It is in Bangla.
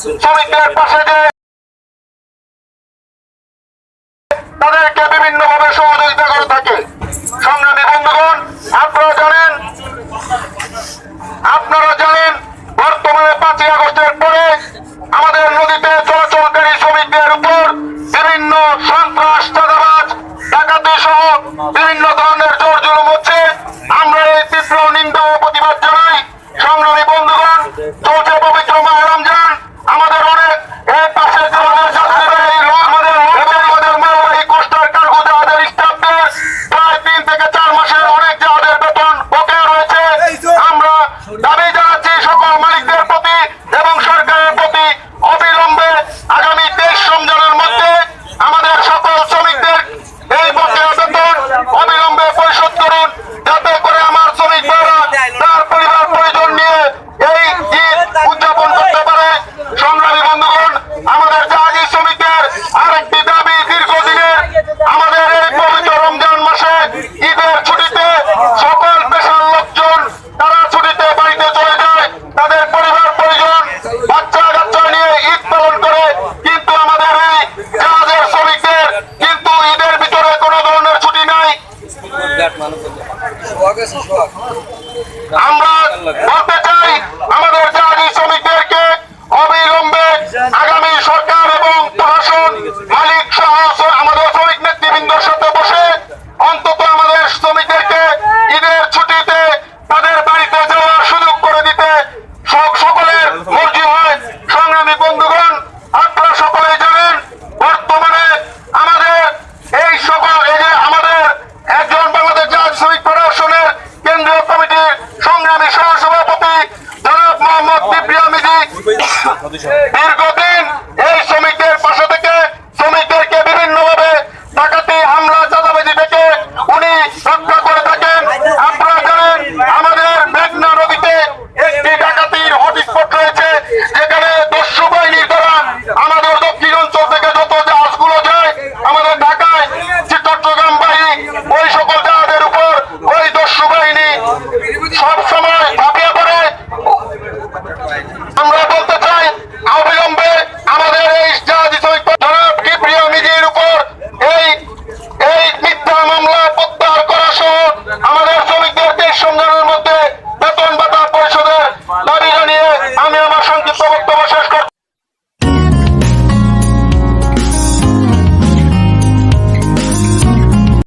শ্রমিকদের পাশে যে তাদেরকে বিভিন্নভাবে সহযোগিতা করে থাকে। সংগ্রামী বন্ধুগণ, আপনারা জানেন বর্তমানে 5ই আগস্টের পরে আমাদের নদীতে চলাচলকারী শ্রমিকদের উপর বিভিন্ন সন্ত্রাস, চাঁদাবাজ, ডাকাতি সহ বিভিন্ন ধরনের জোর জুলুম হচ্ছে। আমরা এই তীব্র নিন্দা ও প্রতিবাদ জানাই। সংগ্রামী বন্ধুগণ, চলছে পবিত্র মাহে রমজান। আমাদের অনেক এই পাশে আমাদের মালবাহী কোস্টাল কার্গো জাহাজের স্টাফদের প্রায় 3 থেকে 4 মাসের অনেক জাহাজের বেতন বকেয়া রয়েছে। আমরা দাবি জানাচ্ছি সকল মালিকদের প্রতি এবং সরকারের প্রতি অবিলম্বে আগামী 23 রমজানের মধ্যে আমাদের সকল শ্রমিকদের এই বকেয়া বেতন অবিলম্বে পরিশোধ করুন, যাতে করে আমার শ্রমিক ভাইরা তার পরিবার পরিজন নিয়ে এই ঈদ উদযাপন করতে পারে। সংগ্রামী বন্ধুগণ, আমাদের জাহাজী শ্রমিকদের আরেকটি দাবি দীর্ঘদিনের, আমাদের এই পবিত্র রমজান মাসে ঈদের ছুটিতে সকল পেশার লোকজন তারা ছুটিতে বাড়িতে চলে যায়, তাদের পরিবার পরিজন বাচ্চা কাচ্চা নিয়ে ঈদ পালন করে। কিন্তু আমাদের এই জাহাজের শ্রমিকদের কিন্তু ঈদের ভিতরে কোনো ধরনের ছুটি নাই। আমরা বলতে চাই আমাদের জাহাজী শ্রমিকদেরকে অবিলম্বে আগামী সরকার এবং প্রশাসন, মালিক সহ আমাদের শ্রমিক নেতৃবৃন্দের সাথে বসে অন্তত আমাদের শ্রমিকদেরকে ঈদের ছুটিতে তাদের বাড়িতে যাওয়ার সুযোগ করে দিতে সকলের মর্জি হয়। সংগ্রামী বন্ধুগণ, আপনারা সকলেই জানেন বর্তমানে আমাদের এই সকল এই যে আমাদের একজন বাংলাদেশ জাহাজ শ্রমিক ফেডারেশনের কেন্দ্রীয় কমিটির সংগ্রামী সহসভাপতি জনাব মোহাম্মদ কিবরিয়া মিজি দীর্ঘ